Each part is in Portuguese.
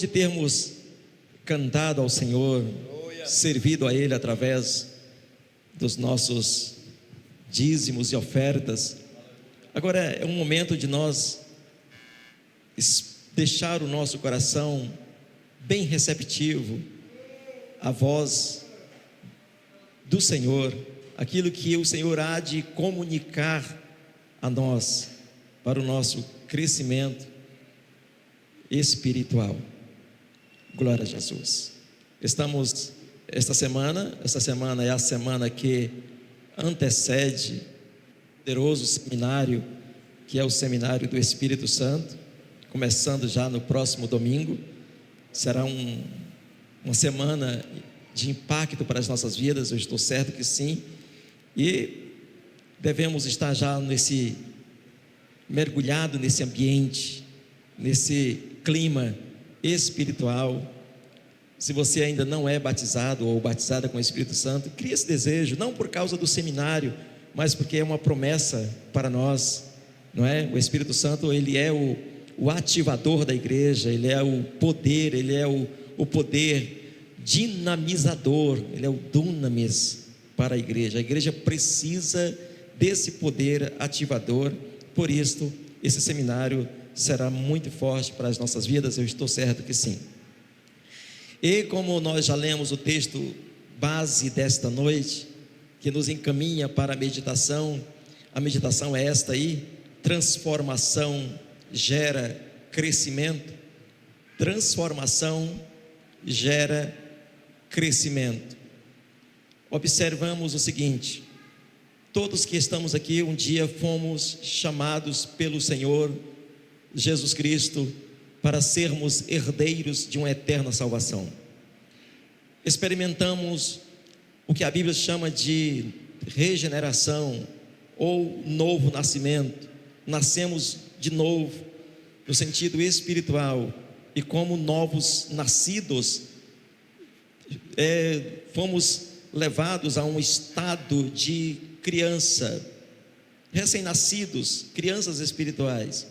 De termos cantado ao Senhor, servido a Ele através dos nossos dízimos e ofertas. Agora é um momento de nós deixar o nosso coração bem receptivo à voz do Senhor, aquilo que o Senhor há de comunicar a nós para o nosso crescimento espiritual. Glória a Jesus. Estamos esta semana é a semana que antecede o poderoso seminário, que é o seminário do Espírito Santo, começando já no próximo domingo. Será uma semana de impacto para as nossas vidas, eu estou certo que sim, e devemos estar já mergulhado nesse ambiente, nesse clima espiritual. Se você ainda não é batizado ou batizada com o Espírito Santo, crie esse desejo, não por causa do seminário, mas porque é uma promessa para nós, não é? O Espírito Santo, ele é o ativador da igreja, ele é o poder, ele é o poder dinamizador, ele é o dunamis para a igreja. A igreja precisa desse poder ativador. Por isso, esse seminário será muito forte para as nossas vidas, eu estou certo que sim. E como nós já lemos o texto base desta noite, que nos encaminha para a meditação é esta aí: transformação gera crescimento. Transformação gera crescimento. Observamos o seguinte: todos que estamos aqui um dia fomos chamados pelo Senhor Jesus Cristo para sermos herdeiros de uma eterna salvação. Experimentamos o que a Bíblia chama de regeneração ou novo nascimento. Nascemos de novo no sentido espiritual, e como novos nascidos fomos levados a um estado de criança, recém-nascidos, crianças espirituais.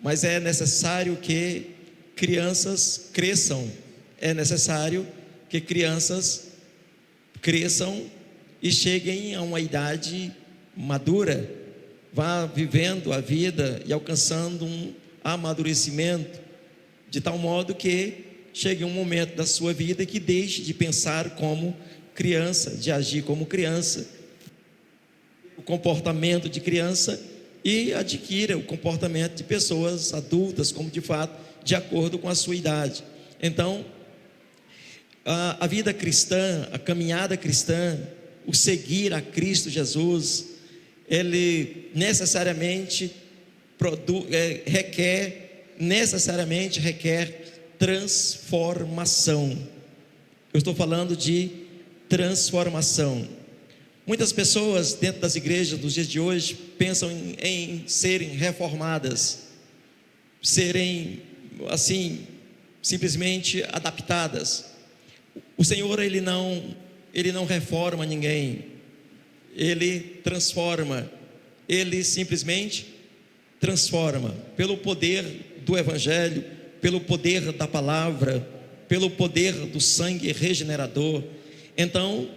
Mas é necessário que crianças cresçam, é necessário que crianças cresçam e cheguem a uma idade madura, vá vivendo a vida e alcançando um amadurecimento, de tal modo que chegue um momento da sua vida que deixe de pensar como criança, de agir como criança, o comportamento de criança, e adquira o comportamento de pessoas adultas, como de fato, de acordo com a sua idade. Então, a vida cristã, a caminhada cristã, o seguir a Cristo Jesus, ele necessariamente requer transformação. Eu estou falando de transformação. Muitas pessoas dentro das igrejas dos dias de hoje pensam em serem reformadas, serem assim, simplesmente adaptadas. O Senhor, ele não reforma ninguém, ele transforma, ele simplesmente transforma, pelo poder do Evangelho, pelo poder da palavra, pelo poder do sangue regenerador. Então,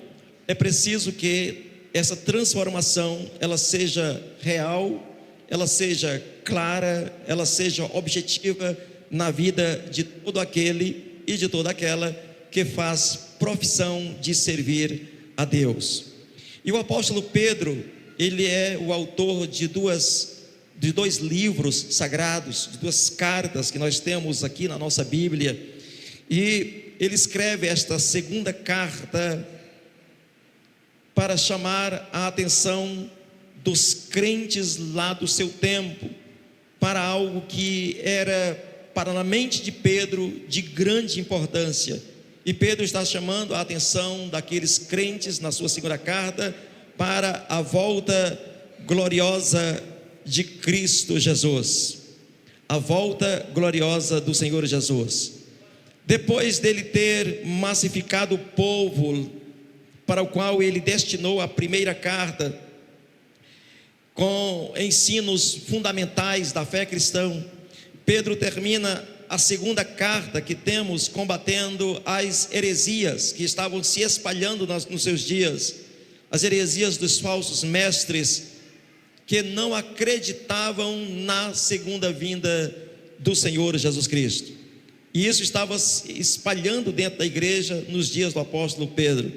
é preciso que essa transformação, ela seja real, ela seja clara, ela seja objetiva na vida de todo aquele e de toda aquela que faz profissão de servir a Deus. E o apóstolo Pedro, ele é o autor de dois livros sagrados, de duas cartas que nós temos aqui na nossa Bíblia, e ele escreve esta segunda carta para chamar a atenção dos crentes lá do seu tempo, para algo que era, para a mente de Pedro, de grande importância. E Pedro está chamando a atenção daqueles crentes na sua segunda carta para a volta gloriosa de Cristo Jesus, a volta gloriosa do Senhor Jesus. Depois dele ter massificado o povo para o qual ele destinou a primeira carta, com ensinos fundamentais da fé cristã, Pedro termina a segunda carta que temos combatendo as heresias que estavam se espalhando nos seus dias, as heresias dos falsos mestres que não acreditavam na segunda vinda do Senhor Jesus Cristo. E isso estava se espalhando dentro da igreja nos dias do apóstolo Pedro.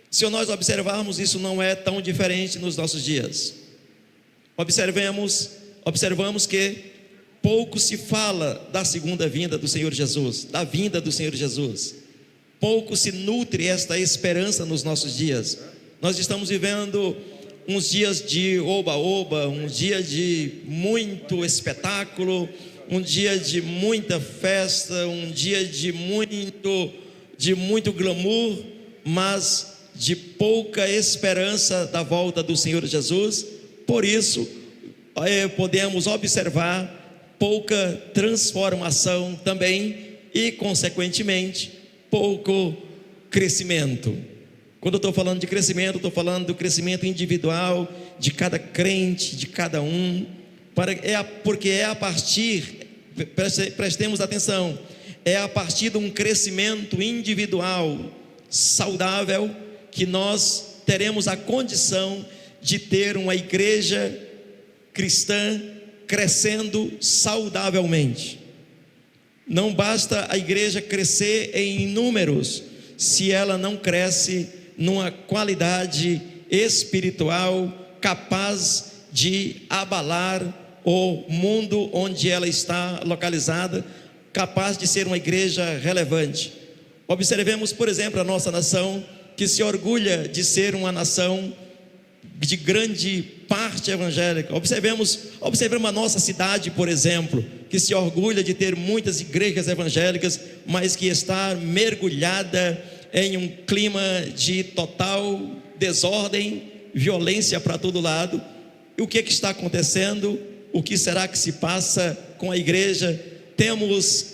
Se nós observarmos, isso não é tão diferente nos nossos dias. Observamos que pouco se fala da segunda vinda do Senhor Jesus, da vinda do Senhor Jesus. Pouco se nutre esta esperança nos nossos dias. Nós estamos vivendo uns dias de oba-oba, um dia de muito espetáculo, um dia de muita festa, um dia de muito glamour, mas de pouca esperança da volta do Senhor Jesus. Por isso, podemos observar pouca transformação também e, consequentemente, pouco crescimento. Quando eu estou falando de crescimento, estou falando do crescimento individual de cada crente, de cada um, porque é a partir, prestemos atenção, é a partir de um crescimento individual saudável que nós teremos a condição de ter uma igreja cristã crescendo saudavelmente. Não basta a igreja crescer em números se ela não cresce numa qualidade espiritual capaz de abalar o mundo onde ela está localizada, capaz de ser uma igreja relevante. Observemos, por exemplo, a nossa nação, que se orgulha de ser uma nação de grande parte evangélica. Observemos a nossa cidade, por exemplo, que se orgulha de ter muitas igrejas evangélicas, mas que está mergulhada em um clima de total desordem, violência para todo lado. E o que está acontecendo? O que será que se passa com a igreja? Temos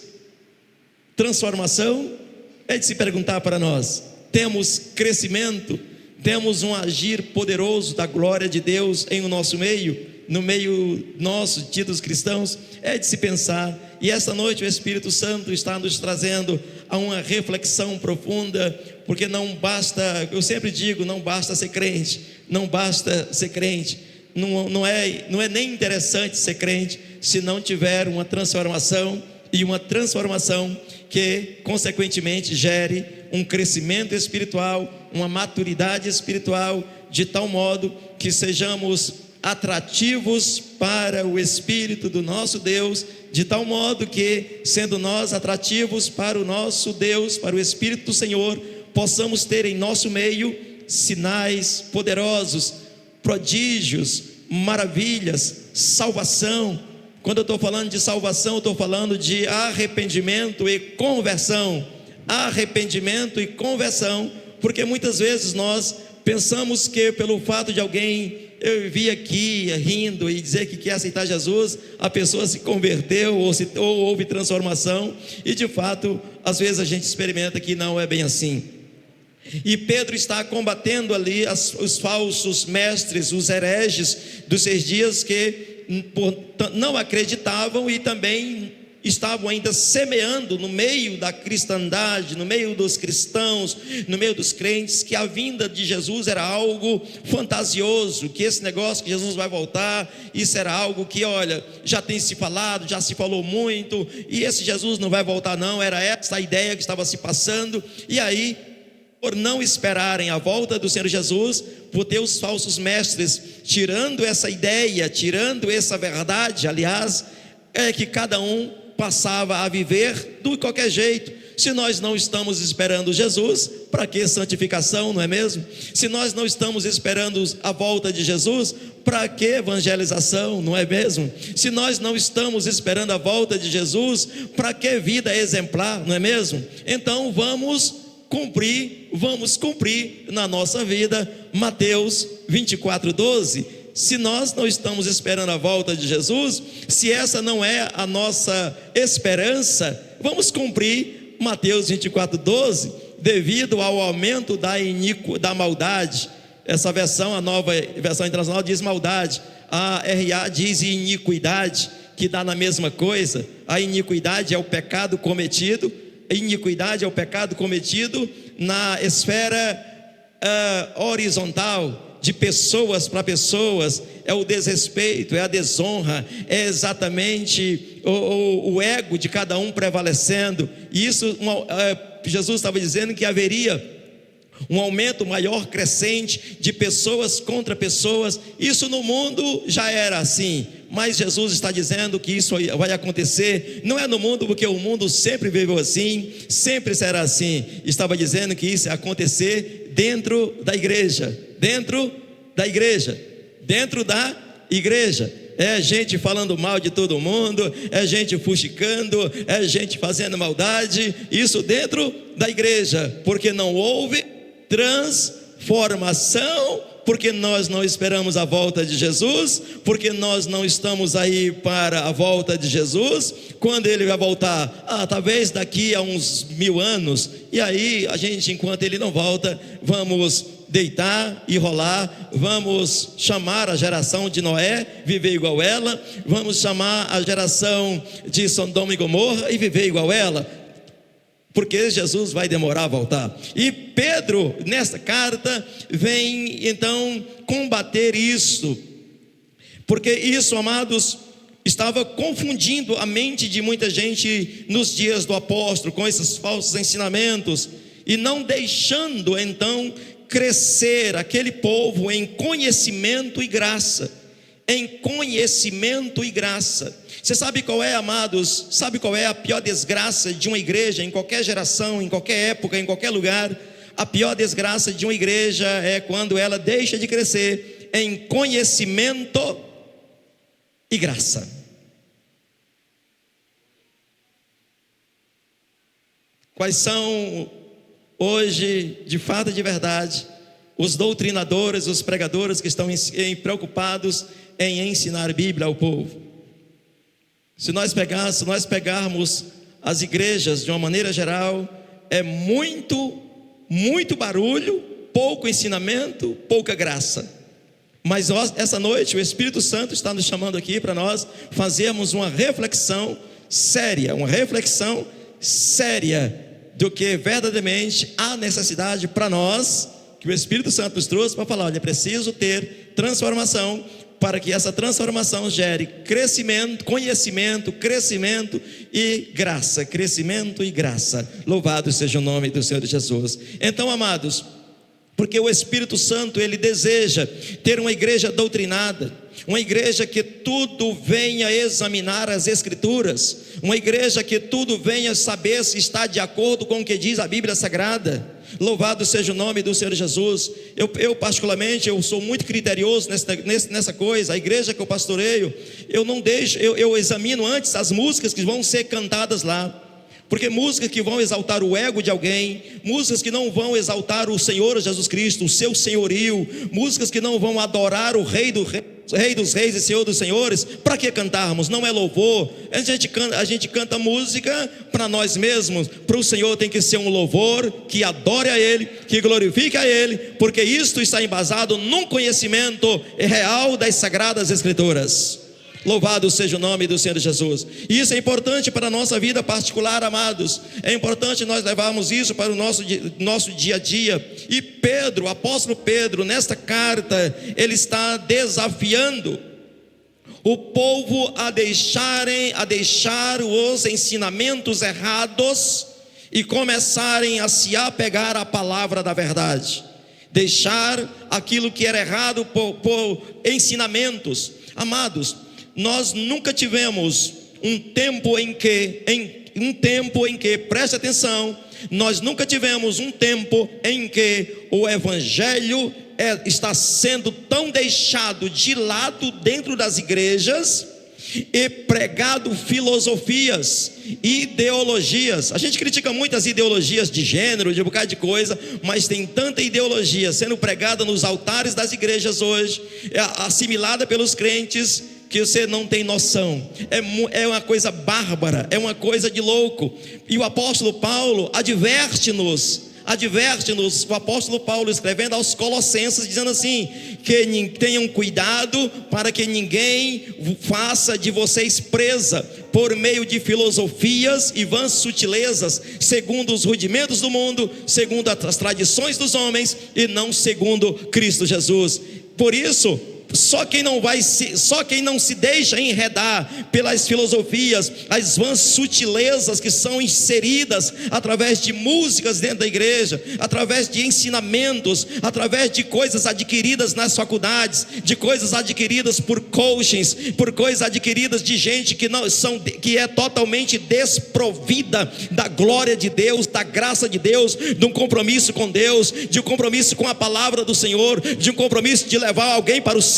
transformação? É de se perguntar para nós. Temos crescimento? Temos um agir poderoso da glória de Deus em o nosso meio, no meio nosso, tidos cristãos? É de se pensar. E esta noite o Espírito Santo está nos trazendo a uma reflexão profunda, porque não basta, eu sempre digo, não basta ser crente, não basta ser crente, não é nem interessante ser crente se não tiver uma transformação, e uma transformação que consequentemente gere um crescimento espiritual, uma maturidade espiritual, de tal modo que sejamos atrativos para o Espírito do nosso Deus, de tal modo que, sendo nós atrativos para o nosso Deus, para o Espírito do Senhor, possamos ter em nosso meio sinais poderosos, prodígios, maravilhas, salvação. Quando eu estou falando de salvação, eu estou falando de arrependimento e conversão. Arrependimento e conversão, porque muitas vezes nós pensamos que pelo fato de alguém vir aqui rindo e dizer que quer aceitar Jesus, a pessoa se converteu ou houve transformação, e de fato, às vezes a gente experimenta que não é bem assim. E Pedro está combatendo ali os falsos mestres, os hereges dos seus dias, que não acreditavam e também estavam ainda semeando no meio da cristandade, no meio dos cristãos, no meio dos crentes, que a vinda de Jesus era algo fantasioso, que esse negócio que Jesus vai voltar, isso era algo que, olha, já tem se falado, já se falou muito, e esse Jesus não vai voltar não, era essa a ideia que estava se passando. E aí, por não esperarem a volta do Senhor Jesus, por ter os falsos mestres tirando essa ideia, tirando essa verdade, aliás, é que cada um passava a viver de qualquer jeito. Se nós não estamos esperando Jesus, para que santificação, não é mesmo? Se nós não estamos esperando a volta de Jesus, para que evangelização, não é mesmo? Se nós não estamos esperando a volta de Jesus, para que vida exemplar, não é mesmo? Então vamos cumprir na nossa vida Mateus 24:12. Se nós não estamos esperando a volta de Jesus, se essa não é a nossa esperança, vamos cumprir Mateus 24:12, devido ao aumento da maldade. Essa versão, a nova versão internacional, diz maldade, a RA diz iniquidade, que dá na mesma coisa. A iniquidade é o pecado cometido, na esfera horizontal, de pessoas para pessoas, é o desrespeito, é a desonra, é exatamente o ego de cada um prevalecendo. E isso, Jesus estava dizendo que haveria um aumento maior, crescente, de pessoas contra pessoas. Isso no mundo já era assim, mas Jesus está dizendo que isso vai acontecer, não é no mundo, porque o mundo sempre viveu assim, sempre será assim. Estava dizendo que isso ia acontecer dentro da igreja. É gente falando mal de todo mundo, é gente fuxicando, é gente fazendo maldade, isso dentro da igreja, porque não houve transformação, porque nós não esperamos a volta de Jesus, porque nós não estamos aí para a volta de Jesus. Quando ele vai voltar? Talvez daqui a uns 1000 anos, e aí a gente, enquanto ele não volta, vamos deitar e rolar, vamos chamar a geração de Noé, viver igual ela, vamos chamar a geração de Sodoma e Gomorra e viver igual ela, porque Jesus vai demorar a voltar. E Pedro, nesta carta, vem então combater isso, porque isso, amados, estava confundindo a mente de muita gente nos dias do apóstolo, com esses falsos ensinamentos, e não deixando então crescer aquele povo em conhecimento e graça. Você sabe qual é, amados? Sabe qual é a pior desgraça de uma igreja, em qualquer geração, em qualquer época, em qualquer lugar? A pior desgraça de uma igreja é quando ela deixa de crescer em conhecimento e graça. Quais são hoje, de fato e de verdade, os doutrinadores, os pregadores que estão preocupados em ensinar a Bíblia ao povo? Se nós pegarmos as igrejas de uma maneira geral, é muito barulho, pouco ensinamento, pouca graça. Mas essa noite o Espírito Santo está nos chamando aqui para nós fazermos uma reflexão séria do que verdadeiramente há necessidade para nós, que o Espírito Santo nos trouxe para falar: olha, é preciso ter transformação, para que essa transformação gere crescimento, conhecimento, crescimento e graça. Louvado seja o nome do Senhor Jesus. Então, amados, porque o Espírito Santo, ele deseja ter uma igreja doutrinada, uma igreja que tudo venha examinar as Escrituras, uma igreja que tudo venha saber se está de acordo com o que diz a Bíblia Sagrada. Louvado seja o nome do Senhor Jesus. Eu particularmente, eu sou muito criterioso nessa coisa. A igreja que eu pastoreio, eu examino antes as músicas que vão ser cantadas lá, porque músicas que vão exaltar o ego de alguém, músicas que não vão exaltar o Senhor Jesus Cristo, o seu senhorio, músicas que não vão adorar o Rei dos Reis e Senhor dos Senhores, para que cantarmos? Não é louvor. A gente canta música para nós mesmos. Para o Senhor tem que ser um louvor que adore a Ele, que glorifique a Ele, porque isto está embasado num conhecimento real das Sagradas Escrituras. Louvado seja o nome do Senhor Jesus. E isso é importante para a nossa vida particular, amados. É importante nós levarmos isso para o nosso dia a dia. E Pedro, o apóstolo Pedro, nesta carta, ele está desafiando o povo a deixar os ensinamentos errados e começarem a se apegar à palavra da verdade. Deixar aquilo que era errado por ensinamentos. Amados, nós nunca tivemos um tempo em que, preste atenção, nós nunca tivemos um tempo em que o Evangelho está sendo tão deixado de lado dentro das igrejas e pregado filosofias, ideologias. A gente critica muito as ideologias de gênero, de um bocado de coisa, mas tem tanta ideologia sendo pregada nos altares das igrejas hoje, assimilada pelos crentes, que você não tem noção. É uma coisa bárbara, é uma coisa de louco. E o apóstolo Paulo adverte-nos adverte-nos o apóstolo Paulo, escrevendo aos Colossenses, dizendo assim: que tenham cuidado para que ninguém faça de vocês presa por meio de filosofias e vãs sutilezas, segundo os rudimentos do mundo, segundo as tradições dos homens, e não segundo Cristo Jesus. Por isso, só quem não se deixa enredar pelas filosofias, as vãs sutilezas que são inseridas através de músicas dentro da igreja, através de ensinamentos, através de coisas adquiridas nas faculdades, de coisas adquiridas por coachings, por coisas adquiridas de gente que é totalmente desprovida da glória de Deus, da graça de Deus, de um compromisso com Deus, de um compromisso com a palavra do Senhor, de um compromisso de levar alguém para o céu,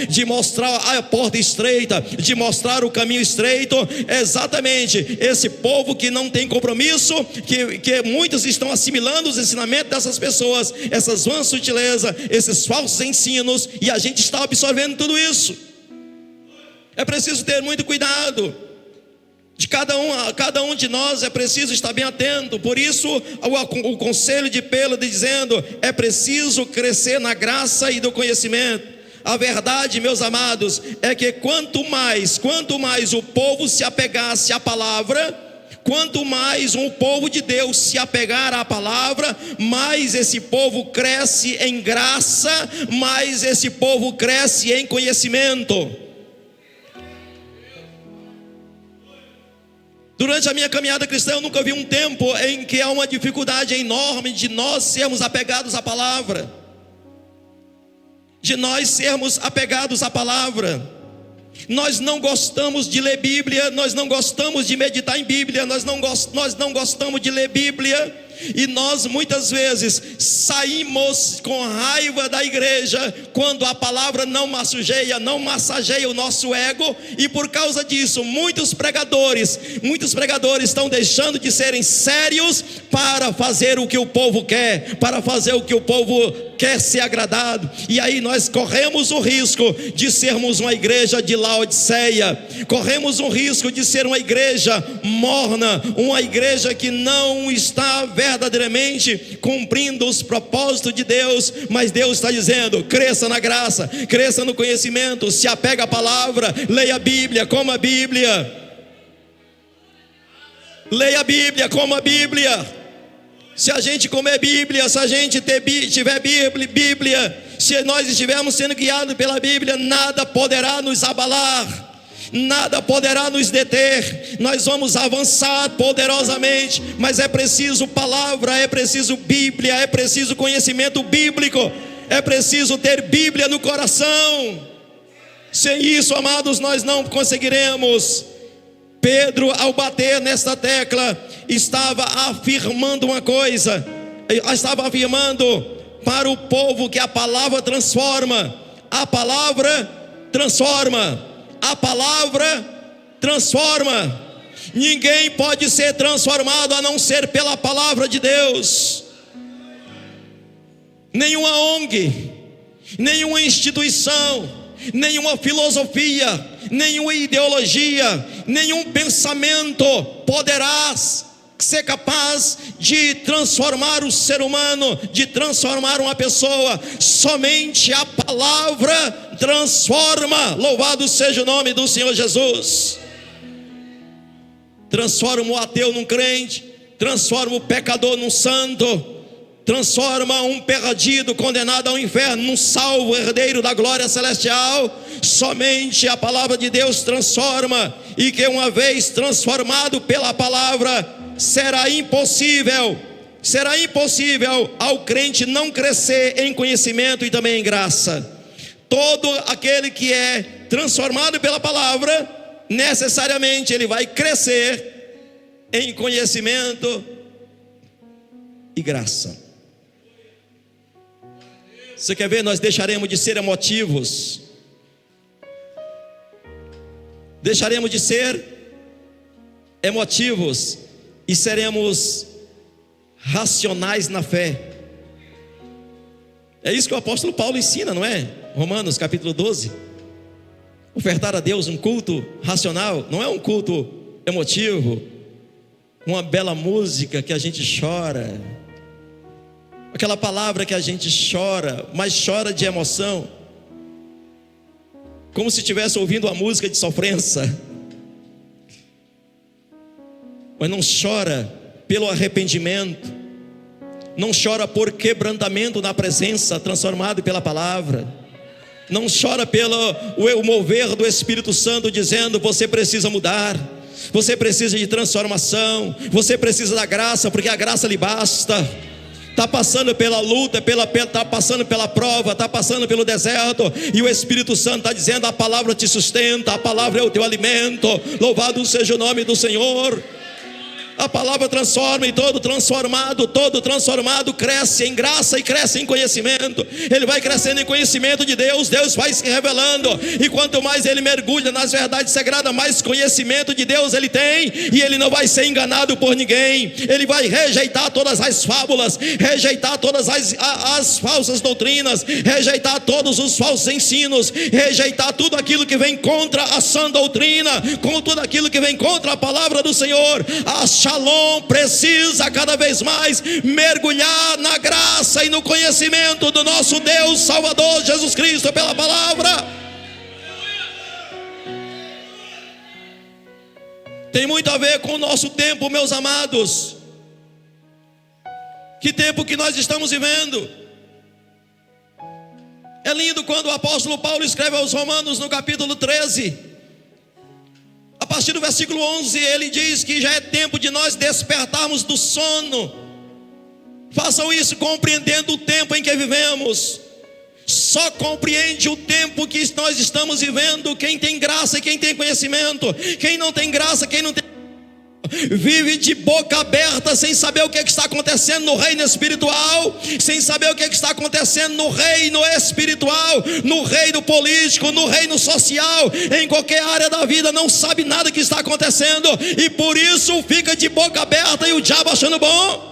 de mostrar a porta estreita, de mostrar o caminho estreito. É exatamente esse povo que não tem compromisso, que muitos estão assimilando os ensinamentos dessas pessoas, essas vãs sutilezas, esses falsos ensinos, e a gente está absorvendo tudo isso. É preciso ter muito cuidado. Cada um de nós é preciso estar bem atento. Por isso o conselho de Pedro dizendo: é preciso crescer na graça e do conhecimento. A verdade, meus amados, é que quanto mais o povo se apegasse à palavra, quanto mais o povo de Deus se apegar à palavra, mais esse povo cresce em graça, mais esse povo cresce em conhecimento. Durante a minha caminhada cristã, eu nunca vi um tempo em que há uma dificuldade enorme de nós sermos apegados à palavra. Nós não gostamos de ler Bíblia, nós não gostamos de meditar em Bíblia, nós não gostamos de ler Bíblia. E nós muitas vezes saímos com raiva da igreja quando a palavra não massageia o nosso ego. E por causa disso, muitos pregadores estão deixando de serem sérios para fazer o que o povo quer, para fazer o que o povo quer ser agradado. E aí nós corremos o risco de sermos uma igreja de Laodiceia, corremos o risco de ser uma igreja morna, uma igreja que não está verdadeiramente cumprindo os propósitos de Deus. Mas Deus está dizendo: cresça na graça, cresça no conhecimento, se apega à palavra, leia a Bíblia, coma a Bíblia, leia a Bíblia, coma a Bíblia. Se a gente comer Bíblia, se a gente tiver Bíblia, se nós estivermos sendo guiados pela Bíblia, nada poderá nos abalar, nada poderá nos deter. Nós vamos avançar poderosamente, mas é preciso palavra, é preciso Bíblia, é preciso conhecimento bíblico, é preciso ter Bíblia no coração. Sem isso, amados, nós não conseguiremos. Pedro, ao bater nesta tecla, estava afirmando uma coisa, estava afirmando para o povo que a palavra transforma, a palavra transforma, a palavra transforma. Ninguém pode ser transformado a não ser pela palavra de Deus. Nenhuma ONG, nenhuma instituição, nenhuma filosofia, nenhuma ideologia, nenhum pensamento poderá ser capaz de transformar o ser humano, de transformar uma pessoa. Somente a palavra transforma. Louvado seja o nome do Senhor Jesus. Transforma o ateu num crente, transforma o pecador num santo, transforma um perdido, condenado ao inferno, num salvo, herdeiro da glória celestial. Somente a palavra de Deus transforma. E que uma vez transformado pela palavra, será impossível ao crente não crescer em conhecimento e também em graça. Todo aquele que é transformado pela palavra, necessariamente ele vai crescer em conhecimento e graça. Você quer ver? Nós deixaremos de ser emotivos, deixaremos de ser emotivos e seremos racionais na fé. É isso que o apóstolo Paulo ensina, não é? Romanos capítulo 12. Ofertar a Deus um culto racional, não é um culto emotivo, uma bela música que a gente chora, Aquela palavra que a gente chora, mas chora de emoção, como se estivesse ouvindo uma música de sofrência, mas não chora pelo arrependimento, não chora por quebrantamento na presença, transformado pela palavra, não chora pelo o mover do Espírito Santo, dizendo: você precisa mudar, você precisa de transformação, você precisa da graça, porque a graça lhe basta. Está passando pela luta, está passando pela prova, está passando pelo deserto, e o Espírito Santo está dizendo: a palavra te sustenta, a palavra é o teu alimento, louvado seja o nome do Senhor. A palavra transforma, e todo transformado cresce em graça e cresce em conhecimento. Ele vai crescendo em conhecimento de Deus, Deus vai se revelando, e quanto mais ele mergulha nas verdades sagradas, mais conhecimento de Deus ele tem, e ele não vai ser enganado por ninguém. Ele vai rejeitar todas as fábulas, rejeitar todas as falsas doutrinas, rejeitar todos os falsos ensinos, rejeitar tudo aquilo que vem contra a sã doutrina, com tudo aquilo que vem contra a palavra do Senhor. A Shalom precisa cada vez mais mergulhar na graça e no conhecimento do nosso Deus Salvador Jesus Cristo pela palavra. Tem muito a ver com o nosso tempo, meus amados. Que tempo que nós estamos vivendo. É lindo quando o apóstolo Paulo escreve aos Romanos no capítulo 13, a partir do versículo 11, ele diz que já é tempo de nós despertarmos do sono. Façam isso compreendendo o tempo em que vivemos. Só compreende o tempo que nós estamos vivendo quem tem graça e quem tem conhecimento. Quem não tem graça, quem não tem, vive de boca aberta, sem saber o que está acontecendo no reino espiritual, sem saber o que está acontecendo no reino espiritual, no reino político, no reino social, em qualquer área da vida, não sabe nada que está acontecendo, e por isso fica de boca aberta e o diabo achando bom.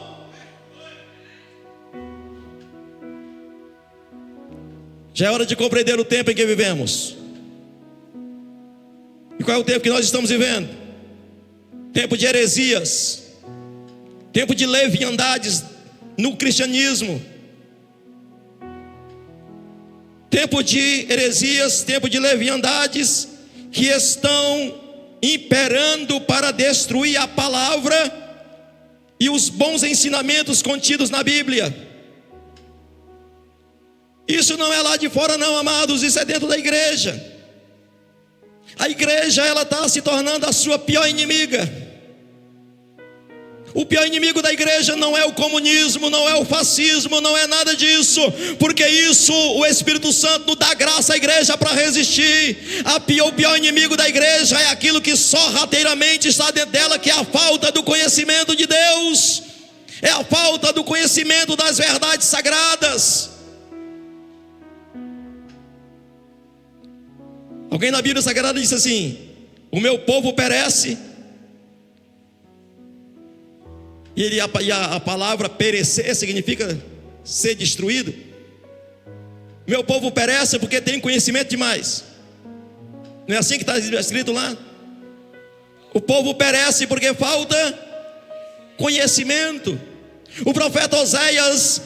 Já é hora de compreender o tempo em que vivemos. E qual é o tempo que nós estamos vivendo? Tempo de heresias, tempo de leviandades no cristianismo, tempo de heresias, tempo de leviandades que estão imperando para destruir a palavra e os bons ensinamentos contidos na Bíblia. Isso não é lá de fora não, amados, isso é dentro da igreja. A igreja, ela está se tornando a sua pior inimiga. O pior inimigo da igreja não é o comunismo, não é o fascismo, não é nada disso, porque isso o Espírito Santo dá graça à igreja para resistir. O pior inimigo da igreja é aquilo que sorrateiramente está dentro dela, que é a falta do conhecimento de Deus, é a falta do conhecimento das verdades sagradas. Alguém na Bíblia Sagrada disse assim: o meu povo perece. E a palavra perecer significa ser destruído. Meu povo perece porque tem conhecimento demais. Não é assim que está escrito lá? O povo perece porque falta conhecimento. O profeta Oséias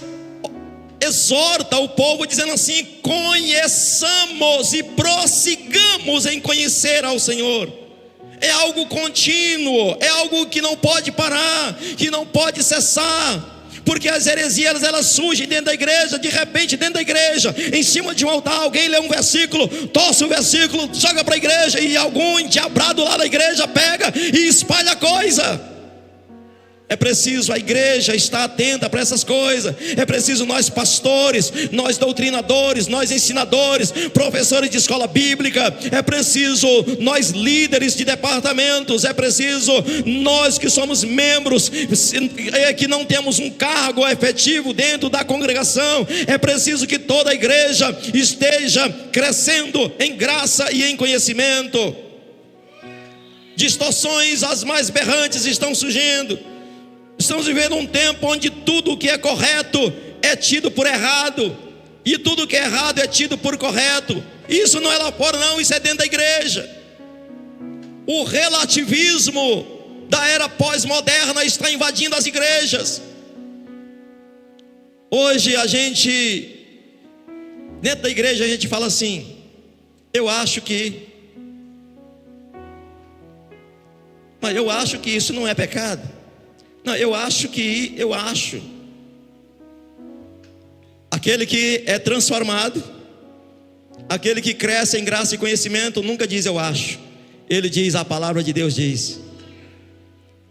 exorta o povo dizendo assim: conheçamos e prossigamos em conhecer ao Senhor. É algo contínuo, é algo que não pode parar, que não pode cessar, porque as heresias elas surgem dentro da igreja, de repente dentro da igreja, em cima de um altar, alguém lê um versículo, torce o versículo, joga para a igreja, e algum endiabrado lá da igreja pega e espalha a coisa. É preciso a igreja estar atenta para essas coisas. É preciso nós pastores, nós doutrinadores, nós ensinadores, professores de escola bíblica. É preciso nós líderes de departamentos. É preciso nós que somos membros, que não temos um cargo efetivo dentro da congregação. É preciso que toda a igreja esteja crescendo em graça e em conhecimento. Distorções as mais berrantes estão surgindo. Estamos vivendo um tempo onde tudo o que é correto é tido por errado, e tudo que é errado é tido por correto. Isso não é lá fora não, isso é dentro da igreja. O relativismo da era pós-moderna está invadindo as igrejas. Hoje a gente, dentro da igreja, a gente fala assim: eu acho que, mas eu acho que isso não é pecado. Não, eu acho. Aquele que é transformado, aquele que cresce em graça e conhecimento, nunca diz eu acho. Ele diz: a palavra de Deus diz.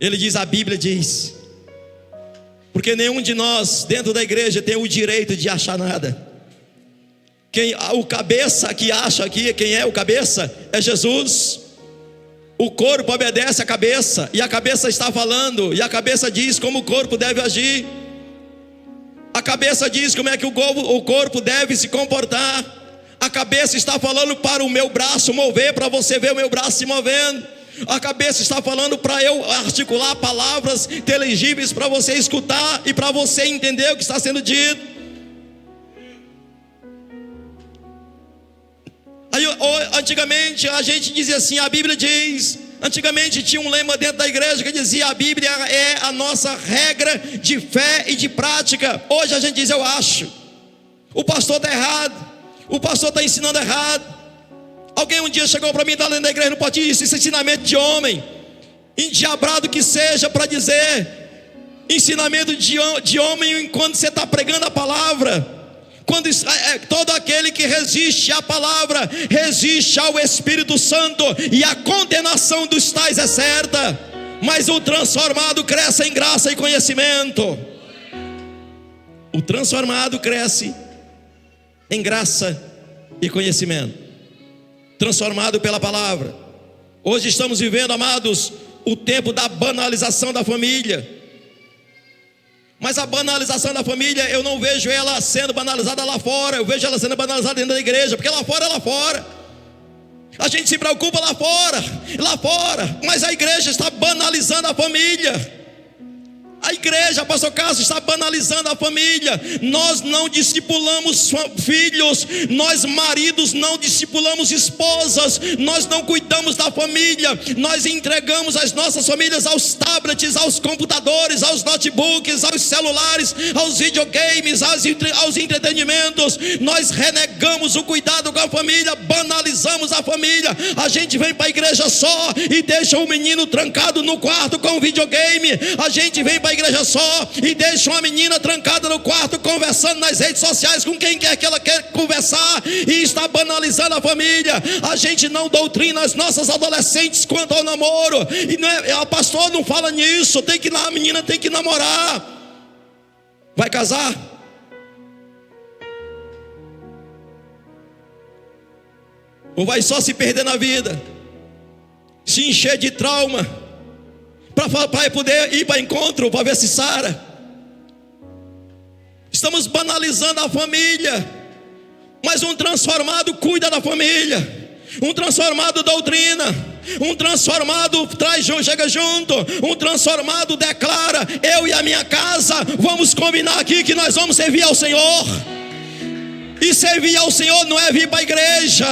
Ele diz: a Bíblia diz. Porque nenhum de nós dentro da igreja tem o direito de achar nada. O cabeça que acha aqui, quem é o cabeça? É Jesus. O corpo obedece à cabeça, e a cabeça está falando, e a cabeça diz como o corpo deve agir. A cabeça diz como é que o corpo deve se comportar. A cabeça está falando para o meu braço mover, para você ver o meu braço se movendo. A cabeça está falando para eu articular palavras inteligíveis para você escutar e para você entender o que está sendo dito. Aí, antigamente a gente dizia assim, a Bíblia diz. Antigamente tinha um lema dentro da igreja que dizia: a Bíblia é a nossa regra de fé e de prática. Hoje a gente diz eu acho. O pastor está errado, o pastor está ensinando errado. Alguém um dia chegou para mim, está dentro da igreja, no pode isso é ensinamento de homem, endiabrado que seja, para dizer ensinamento de homem enquanto você está pregando a palavra. Quando todo aquele que resiste à palavra resiste ao Espírito Santo, e a condenação dos tais é certa. Mas o transformado cresce em graça e conhecimento. O transformado cresce em graça e conhecimento, transformado pela palavra. Hoje estamos vivendo, amados, o tempo da banalização da família. Mas a banalização da família, eu não vejo ela sendo banalizada lá fora, eu vejo ela sendo banalizada dentro da igreja, porque lá fora é lá fora. A gente se preocupa lá fora, mas a igreja está banalizando a família. A igreja, pastor Cássio, está banalizando a família. Nós não discipulamos filhos, nós maridos não discipulamos esposas, nós não cuidamos da família, nós entregamos as nossas famílias aos tablets, aos computadores, aos notebooks, aos celulares, aos videogames, aos entretenimentos. Nós renegamos o cuidado com a família, banalizamos a família. A gente vem para a igreja só e deixa o menino trancado no quarto com o videogame. A gente vem para a igreja só e deixa uma menina trancada no quarto conversando nas redes sociais com quem quer que ela quer conversar, e está banalizando a família. A gente não doutrina as nossas adolescentes quanto ao namoro, e não é, pastor, não fala nisso, tem que ir lá, a menina tem que namorar. Vai casar? Ou vai só se perder na vida, se encher de trauma, para poder ir para encontro, para ver se sara? Estamos banalizando a família. Mas um transformado cuida da família, um transformado doutrina, um transformado chega junto, um transformado declara: eu e a minha casa vamos combinar aqui que nós vamos servir ao Senhor. E servir ao Senhor não é vir para a igreja.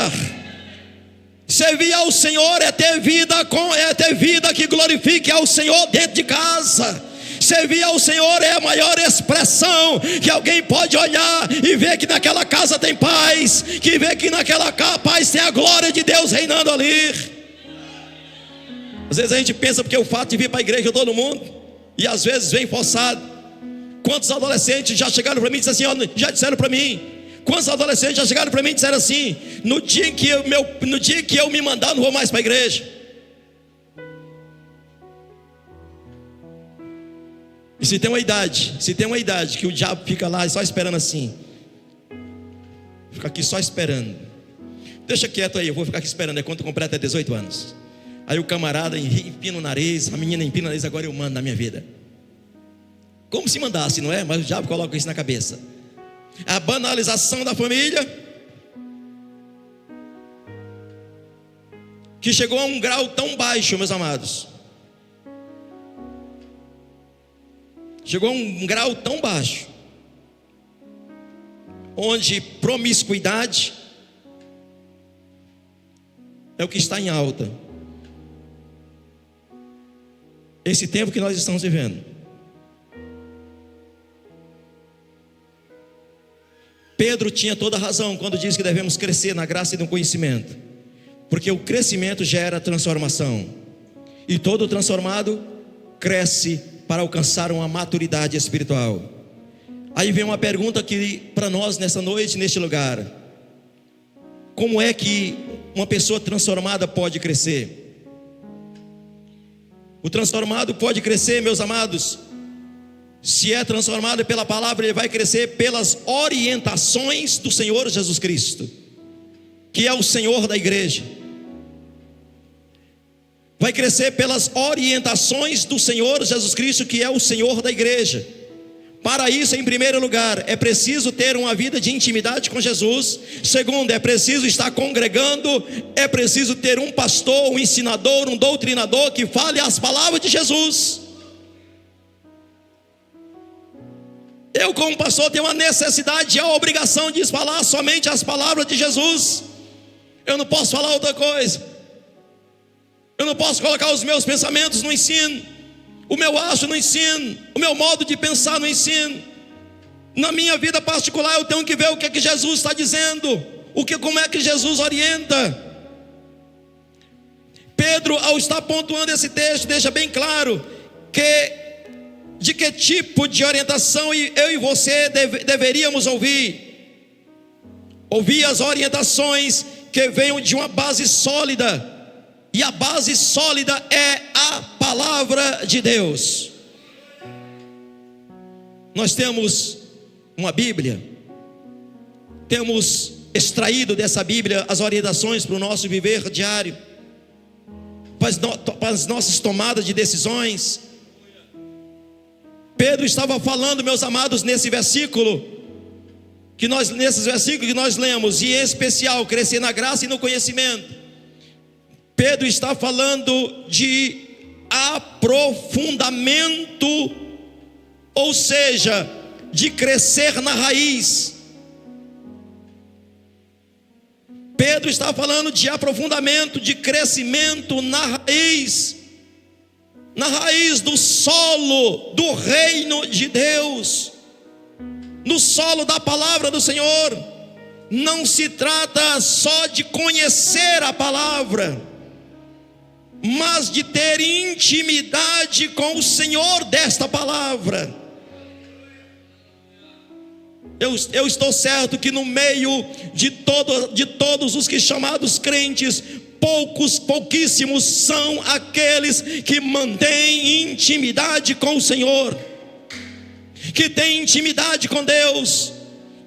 Servir ao Senhor é ter vida que glorifique ao Senhor dentro de casa. Servir ao Senhor é a maior expressão que alguém pode olhar e ver que naquela casa tem paz, que ver que naquela paz tem a glória de Deus reinando ali. Às vezes a gente pensa porque o fato de vir para a igreja todo mundo, e às vezes vem forçado. Quantos adolescentes já chegaram para mim e disseram assim, já disseram para mim, quantos adolescentes já chegaram para mim e disseram assim: no dia que eu me mandar, não vou mais para a igreja. E se tem uma idade que o diabo fica lá só esperando assim, fica aqui só esperando, deixa quieto aí, eu vou ficar aqui esperando, é quando completa 18 anos. Aí o camarada empina o nariz, a menina empina o nariz, agora eu mando na minha vida. Como se mandasse, não é? Mas o diabo coloca isso na cabeça. A banalização da família, que chegou a um grau tão baixo, meus amados. Chegou a um grau tão baixo, onde promiscuidade é o que está em alta. Esse tempo que nós estamos vivendo. Pedro tinha toda a razão quando diz que devemos crescer na graça e no conhecimento, porque o crescimento gera transformação, e todo transformado cresce para alcançar uma maturidade espiritual. Aí vem uma pergunta aqui para nós nessa noite, neste lugar: como é que uma pessoa transformada pode crescer? O transformado pode crescer, meus amados, se é transformado pela palavra, ele vai crescer pelas orientações do Senhor Jesus Cristo, que é o Senhor da igreja. Vai crescer pelas orientações do Senhor Jesus Cristo, que é o Senhor da igreja. Para isso, em primeiro lugar, é preciso ter uma vida de intimidade com Jesus. Segundo, é preciso estar congregando. É preciso ter um pastor, um ensinador, um doutrinador que fale as palavras de Jesus. Eu, como pastor, tenho a necessidade e a obrigação de falar somente as palavras de Jesus. Eu não posso falar outra coisa. Eu não posso colocar os meus pensamentos no ensino, o meu acho no ensino, o meu modo de pensar no ensino. Na minha vida particular, eu tenho que ver o que é que Jesus está dizendo, como é que Jesus orienta. Pedro, ao estar pontuando esse texto, deixa bem claro de que tipo de orientação eu e você deveríamos ouvir. Ouvir as orientações que venham de uma base sólida. E a base sólida é a palavra de Deus. Nós temos uma Bíblia, temos extraído dessa Bíblia as orientações para o nosso viver diário, para as nossas tomadas de decisões. Pedro estava falando, meus amados, nesses versículos que nós lemos, e em especial, crescer na graça e no conhecimento. Pedro está falando de aprofundamento, ou seja, de crescer na raiz. Pedro está falando de aprofundamento, de crescimento na raiz do solo do reino de Deus, no solo da palavra do Senhor. Não se trata só de conhecer a palavra, mas de ter intimidade com o Senhor desta palavra. Eu estou certo que no meio de todos os que chamados crentes, pouquíssimos são aqueles que mantêm intimidade com o Senhor, que têm intimidade com Deus,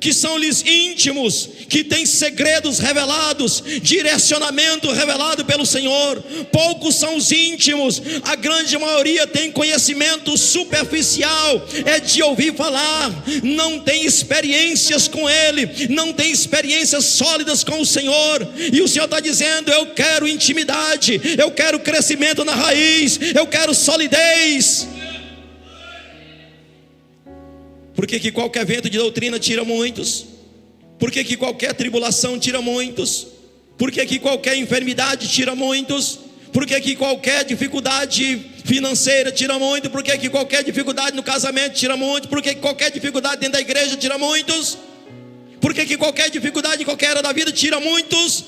que são-lhes íntimos, que têm segredos revelados, direcionamento revelado pelo Senhor. Poucos são os íntimos, a grande maioria tem conhecimento superficial, é de ouvir falar, não tem experiências com Ele, não tem experiências sólidas com o Senhor. E o Senhor está dizendo: eu quero intimidade, eu quero crescimento na raiz, eu quero solidez. Por que qualquer vento de doutrina tira muitos? Por que qualquer tribulação tira muitos? Por que qualquer enfermidade tira muitos? Por que qualquer dificuldade financeira tira muito? Por que qualquer dificuldade no casamento tira muito? Por que qualquer dificuldade dentro da igreja tira muitos? Por que qualquer dificuldade em qualquer área da vida tira muitos?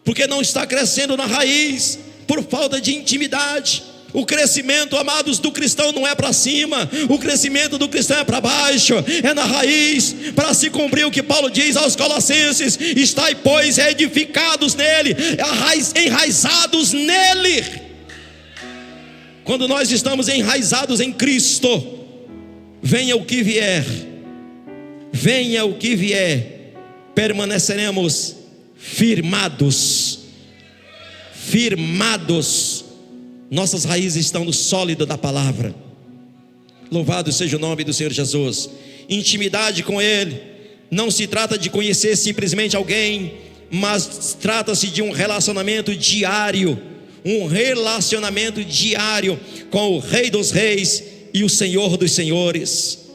Porque não está crescendo na raiz, por falta de intimidade. O crescimento, amados, do cristão não é para cima, o crescimento do cristão é para baixo, é na raiz, para se cumprir o que Paulo diz aos Colossenses: estai, pois, edificados nele, enraizados nele. Quando nós estamos enraizados em Cristo, venha o que vier, permaneceremos firmados. Nossas raízes estão no sólido da palavra. Louvado seja o nome do Senhor Jesus. Intimidade com Ele não se trata de conhecer simplesmente alguém, mas trata-se de um relacionamento diário, com o Rei dos Reis e o Senhor dos Senhores.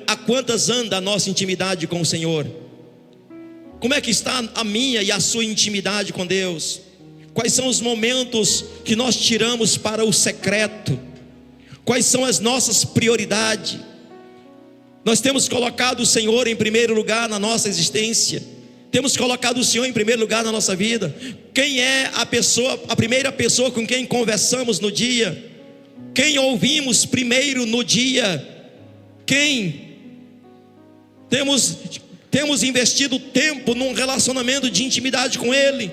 A quantas anda a nossa intimidade com o Senhor? Como é que está a minha e a sua intimidade com Deus? Quais são os momentos que nós tiramos para o secreto? Quais são as nossas prioridades? Nós temos colocado o Senhor em primeiro lugar na nossa existência. Temos colocado o Senhor em primeiro lugar na nossa vida. Quem é a primeira pessoa com quem conversamos no dia? Quem ouvimos primeiro no dia? Quem? Temos investido tempo num relacionamento de intimidade com Ele.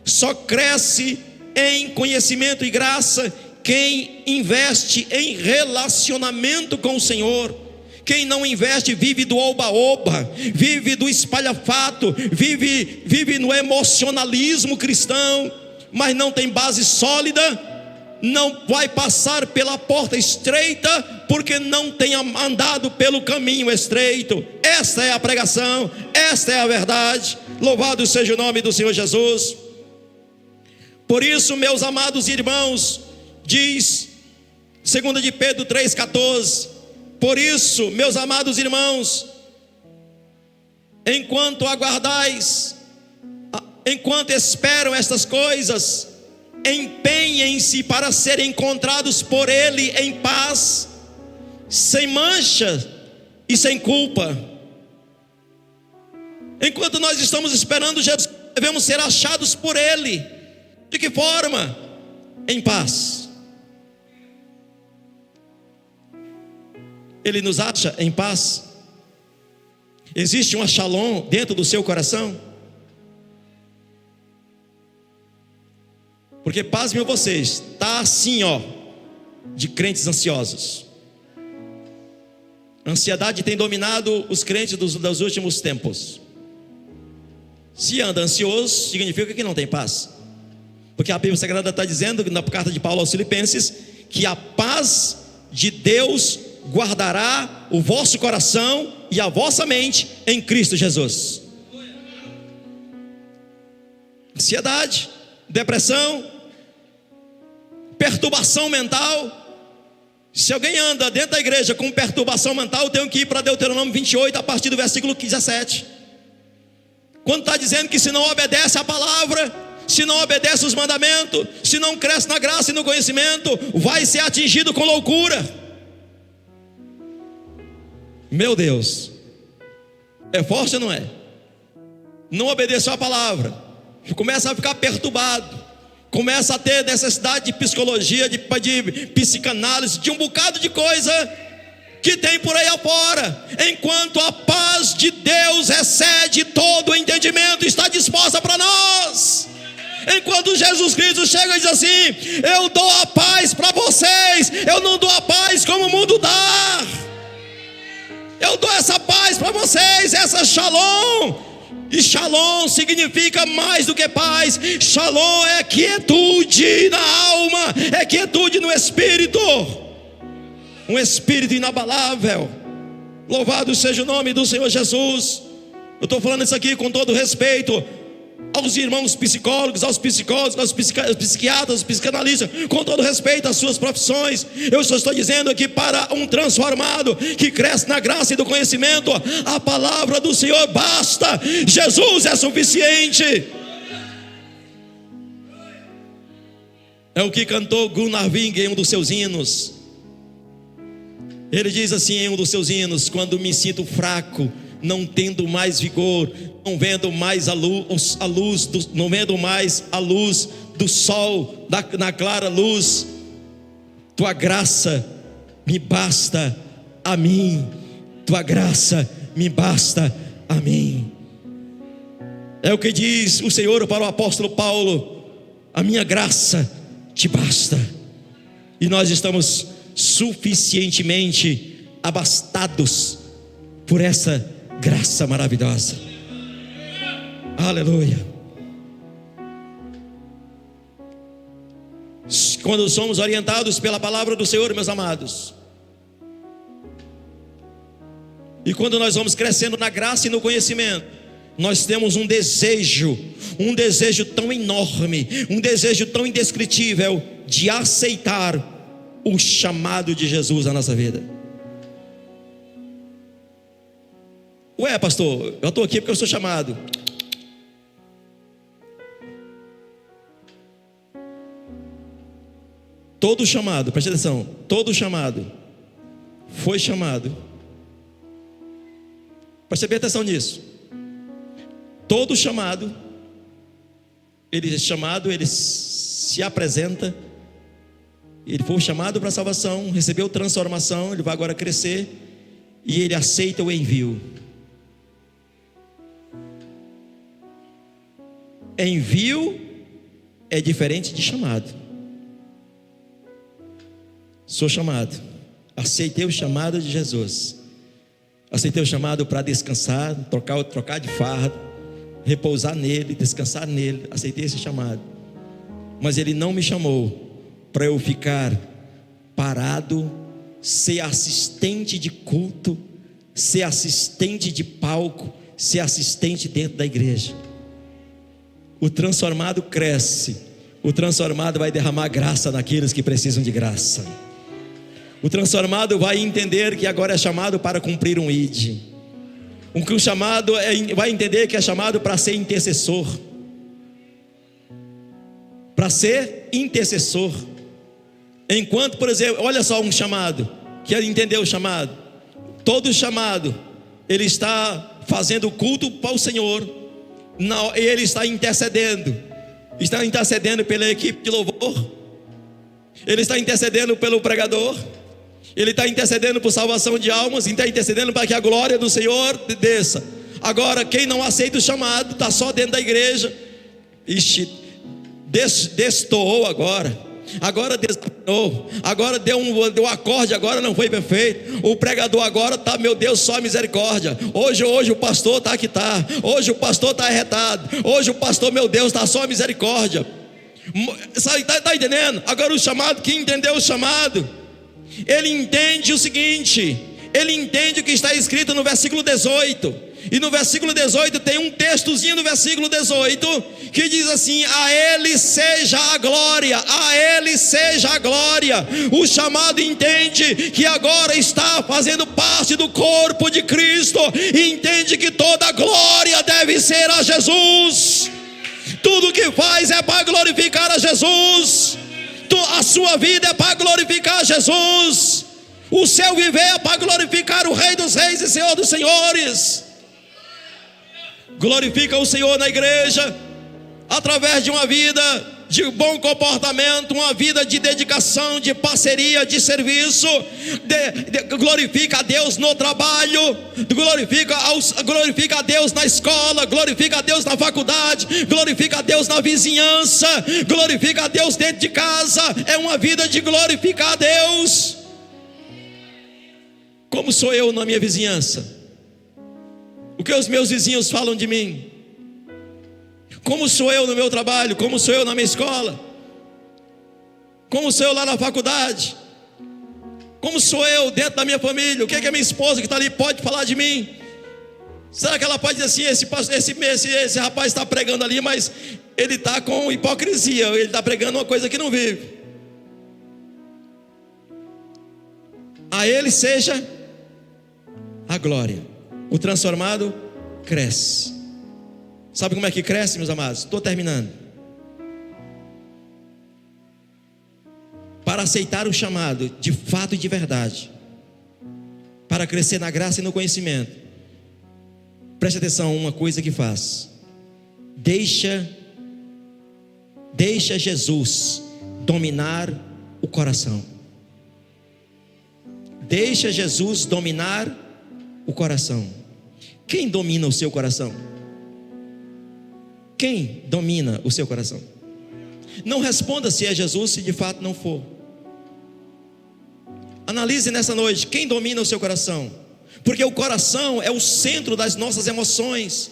Só cresce em conhecimento e graça quem investe em relacionamento com o Senhor. Quem não investe vive do oba-oba, vive do espalhafato, vive no emocionalismo cristão, mas não tem base sólida, não vai passar pela porta estreita, porque não tem andado pelo caminho estreito. Esta é a pregação, esta é a verdade. Louvado seja o nome do Senhor Jesus. Por isso, meus amados irmãos, diz 2 de Pedro 3,14: por isso, meus amados irmãos, enquanto aguardais, enquanto esperam estas coisas, empenhem-se para serem encontrados por Ele em paz, sem mancha e sem culpa. Enquanto nós estamos esperando Jesus, devemos ser achados por Ele. De que forma? Em paz. Ele nos acha em paz? Existe um shalom dentro do seu coração? Porque, pasmem vocês, está assim, de crentes ansiosos. A ansiedade tem dominado os crentes dos últimos tempos. Se anda ansioso, significa que não tem paz. Porque a Bíblia Sagrada está dizendo, na carta de Paulo aos Filipenses, que a paz de Deus guardará o vosso coração e a vossa mente em Cristo Jesus. Ansiedade, depressão, perturbação mental. Se alguém anda dentro da igreja com perturbação mental, eu tenho que ir para Deuteronômio 28, a partir do versículo 17. Quando está dizendo que se não obedece a palavra, se não obedece os mandamentos, se não cresce na graça e no conhecimento, vai ser atingido com loucura. Meu Deus, é forte ou não é? Não obedeceu a palavra, começa a ficar perturbado, começa a ter necessidade de psicologia, de psicanálise, de um bocado de coisa que tem por aí afora. Enquanto a paz de Deus excede todo o entendimento, está disposta para nós. Enquanto Jesus Cristo chega e diz assim: eu dou a paz para vocês, eu não dou a paz como o mundo dá. Eu dou essa paz para vocês, essa shalom. E shalom significa mais do que paz. Shalom é quietude na alma, é quietude no espírito, um espírito inabalável. Louvado seja o nome do Senhor Jesus. Eu estou falando isso aqui com todo respeito aos irmãos psicólogos, aos psiquiatras, aos psicanalistas, com todo respeito às suas profissões. Eu só estou dizendo aqui para um transformado que cresce na graça e do conhecimento, a palavra do Senhor basta. Jesus é suficiente. É o que cantou Gunnar Wing em um dos seus hinos. Ele diz assim em um dos seus hinos: quando me sinto fraco, não tendo mais vigor, não vendo mais não vendo mais a luz do sol, na clara luz, tua graça me basta a mim, tua graça me basta a mim. É o que diz o Senhor para o apóstolo Paulo: a minha graça te basta. E nós estamos suficientemente abastados por essa graça maravilhosa. Aleluia. Quando somos orientados pela palavra do Senhor, meus amados, e quando nós vamos crescendo na graça e no conhecimento, nós temos um desejo tão enorme, um desejo tão indescritível de aceitar o chamado de Jesus na nossa vida. Ué, pastor, eu estou aqui porque eu sou chamado. Todo chamado, preste atenção, todo chamado foi chamado Preste bem atenção nisso. Todo chamado, ele se apresenta. Ele foi chamado para a salvação, recebeu transformação, ele vai agora crescer, e ele aceita o envio. Envio é diferente de chamado. Sou chamado, aceitei o chamado de Jesus, aceitei o chamado para descansar, trocar de fardo, repousar nele, descansar nele. Aceitei esse chamado, mas ele não me chamou para eu ficar parado, ser assistente de culto, ser assistente de palco, ser assistente dentro da igreja. O transformado cresce, o transformado vai derramar graça naqueles que precisam de graça. O transformado vai entender que agora é chamado para cumprir um ID. O chamado vai entender que é chamado para ser intercessor. Para ser intercessor. Enquanto, por exemplo, olha só um chamado, que ele entendeu o chamado. Todo chamado, ele está fazendo culto para o Senhor. Ele está intercedendo pela equipe de louvor. Ele está intercedendo pelo pregador. Ele está intercedendo por salvação de almas. Ele está intercedendo para que a glória do Senhor desça. Agora, quem não aceita o chamado, está só dentro da igreja. Ixi, destoou agora desafinou, agora deu um acorde, agora não foi perfeito. O pregador agora está, meu Deus, só misericórdia. Hoje o pastor está que está. Hoje o pastor está arretado. Hoje o pastor, meu Deus, está só misericórdia. Está entendendo? Agora o chamado, quem entendeu o chamado, ele entende o seguinte. Ele entende o que está escrito no versículo 18. E no versículo 18 tem um textozinho no versículo 18 que diz assim: a ele seja a glória, a ele seja a glória. O chamado entende que agora está fazendo parte do corpo de Cristo, e entende que toda a glória deve ser a Jesus. Tudo que faz é para glorificar a Jesus. A sua vida é para glorificar Jesus. O seu viver é para glorificar o Rei dos Reis e Senhor dos Senhores. Glorifica o Senhor na igreja, através de uma vida de bom comportamento, uma vida de dedicação, de parceria, de glorifica a Deus no trabalho, glorifica a Deus na escola, glorifica a Deus na faculdade, glorifica a Deus na vizinhança, glorifica a Deus dentro de casa. É uma vida de glorificar a Deus. Como sou eu na minha vizinhança? O que os meus vizinhos falam de mim? Como sou eu no meu trabalho? Como sou eu na minha escola? Como sou eu lá na faculdade? Como sou eu dentro da minha família? O que é que a minha esposa que está ali pode falar de mim? Será que ela pode dizer assim: esse rapaz está pregando ali, mas ele está com hipocrisia, ele está pregando uma coisa que não vive? A ele seja a glória. O transformado cresce. Sabe como é que cresce, meus amados? Estou terminando. Para aceitar o chamado de fato e de verdade, para crescer na graça e no conhecimento, preste atenção, uma coisa que faz: deixa Jesus dominar o coração. Deixa Jesus dominar o coração. Quem domina o seu coração? Quem domina o seu coração? Não responda se é Jesus, se de fato não for. Analise nessa noite, quem domina o seu coração? Porque o coração é o centro das nossas emoções.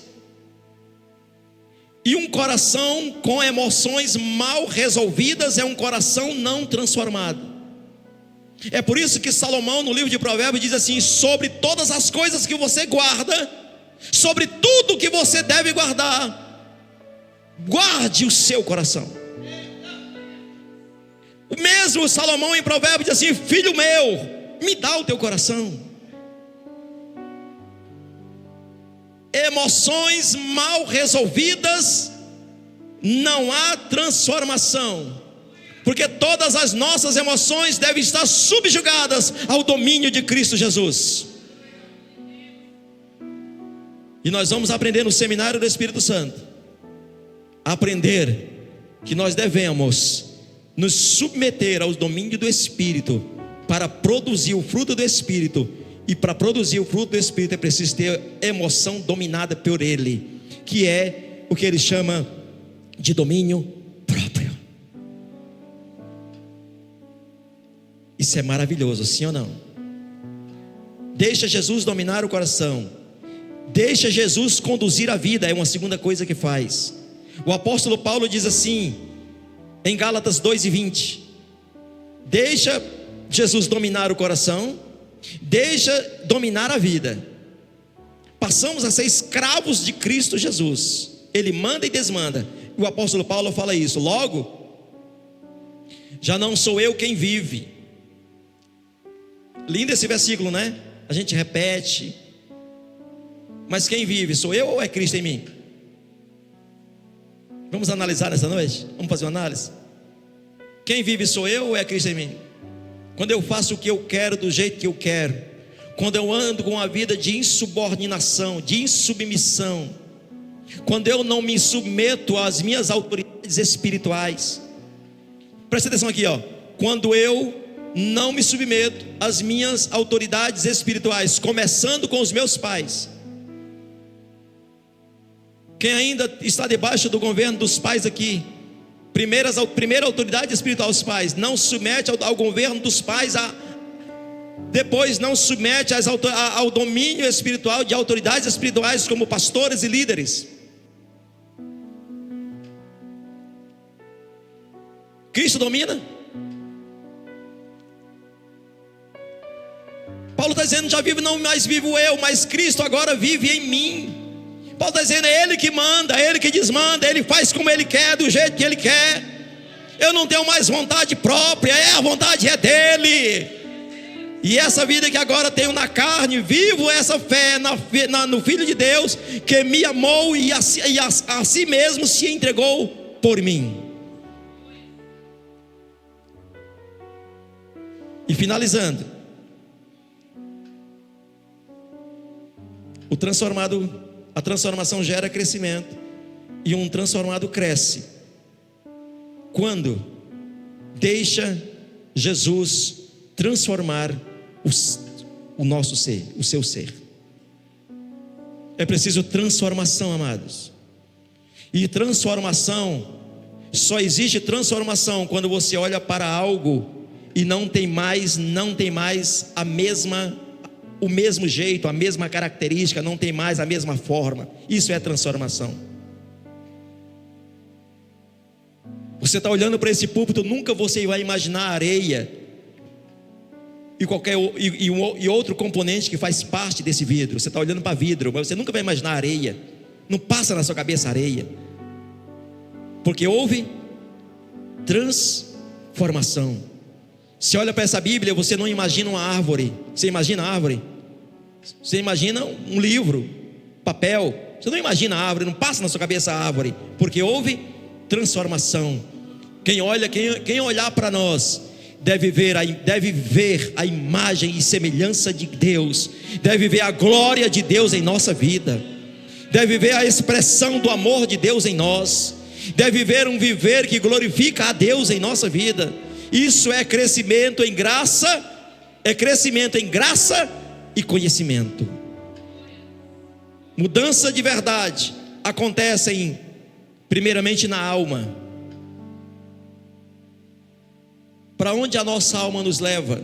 E um coração com emoções mal resolvidas é um coração não transformado. É por isso que Salomão, no livro de Provérbios, diz assim: sobre todas as coisas que você guarda, sobre tudo que você deve guardar, guarde o seu coração. O mesmo Salomão em Provérbios diz assim: filho meu, me dá o teu coração. Emoções mal resolvidas, não há transformação. Porque todas as nossas emoções devem estar subjugadas ao domínio de Cristo Jesus. E nós vamos aprender no seminário do Espírito Santo, aprender que nós devemos nos submeter ao domínio do Espírito para produzir o fruto do Espírito. E para produzir o fruto do Espírito é preciso ter emoção dominada por Ele, que é o que Ele chama de domínio próprio. Isso é maravilhoso, sim ou não? Deixa Jesus dominar o coração, deixa Jesus conduzir a vida, é uma segunda coisa que faz. O apóstolo Paulo diz assim, em Gálatas 2:20: deixa Jesus dominar o coração, deixa dominar a vida. Passamos a ser escravos de Cristo Jesus. Ele manda e desmanda. O apóstolo Paulo fala isso. Logo, já não sou eu quem vive. Lindo esse versículo, né? A gente repete. Mas quem vive, sou eu ou é Cristo em mim? Vamos analisar nessa noite? Vamos fazer uma análise? Quem vive sou eu ou é Cristo em mim? Quando eu faço o que eu quero, do jeito que eu quero, quando eu ando com uma vida de insubordinação, de insubmissão, quando eu não me submeto às minhas autoridades espirituais, presta atenção aqui, ó. Quando eu não me submeto às minhas autoridades espirituais, começando com os meus pais. Quem ainda está debaixo do governo dos pais aqui, primeira autoridade espiritual, os pais, não submete ao governo dos pais, depois não submete ao domínio espiritual de autoridades espirituais como pastores e líderes. Cristo domina. Paulo está dizendo, já vivo, não mais vivo eu, mas Cristo agora vive em mim. Paulo está dizendo, é Ele que manda, é Ele que desmanda, Ele faz como Ele quer, do jeito que Ele quer. Eu não tenho mais vontade própria, a vontade é dEle. E essa vida que agora tenho na carne, vivo essa fé no Filho de Deus, que me amou e a si mesmo se entregou por mim. E finalizando, a transformação gera crescimento, e um transformado cresce quando deixa Jesus transformar o nosso ser, o seu ser. É preciso transformação, amados. E transformação, só existe transformação quando você olha para algo e não tem mais o mesmo jeito, a mesma característica, não tem mais a mesma forma. Isso é transformação. Você está olhando para esse púlpito, nunca você vai imaginar areia e outro componente que faz parte desse vidro. Você está olhando para vidro, mas você nunca vai imaginar areia. Não passa na sua cabeça areia, porque houve transformação. Você olha para essa Bíblia, você não imagina uma árvore. Você imagina a árvore? Você imagina um livro, papel. Você não imagina a árvore, não passa na sua cabeça a árvore, porque houve transformação. Quem olhar para nós deve ver a imagem e semelhança de Deus, deve ver a glória de Deus em nossa vida, deve ver a expressão do amor de Deus em nós, deve ver um viver que glorifica a Deus em nossa vida. Isso é crescimento em graça, e conhecimento. Mudança de verdade acontece primeiramente na alma. Para onde a nossa alma nos leva?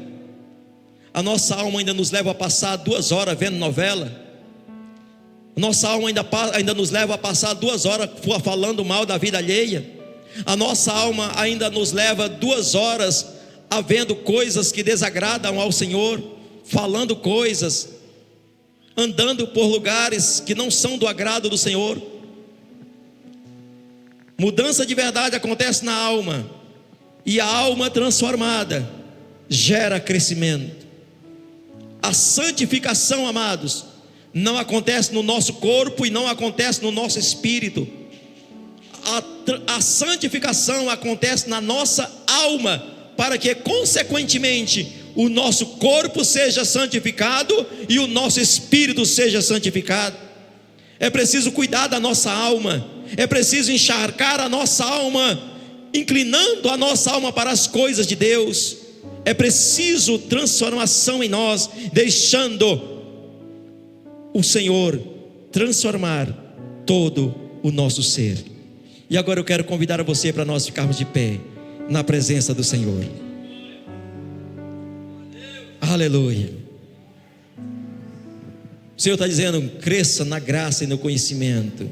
A nossa alma ainda nos leva a passar 2 horas vendo novela? A nossa alma ainda nos leva a passar 2 horas falando mal da vida alheia? A nossa alma ainda nos leva 2 horas vendo coisas que desagradam ao Senhor, falando coisas, andando por lugares que não são do agrado do Senhor? Mudança de verdade acontece na alma, e a alma transformada gera crescimento. A santificação, amados, não acontece no nosso corpo e não acontece no nosso espírito. A santificação acontece na nossa alma, para que consequentemente o nosso corpo seja santificado e o nosso espírito seja santificado. é preciso cuidar da nossa alma, é preciso encharcar a nossa alma, inclinando a nossa alma para as coisas de Deus. É preciso transformação em nós, deixando o Senhor transformar todo o nosso ser. E agora eu quero convidar você para nós ficarmos de pé na presença do Senhor. Aleluia. O Senhor está dizendo: cresça na graça e no conhecimento.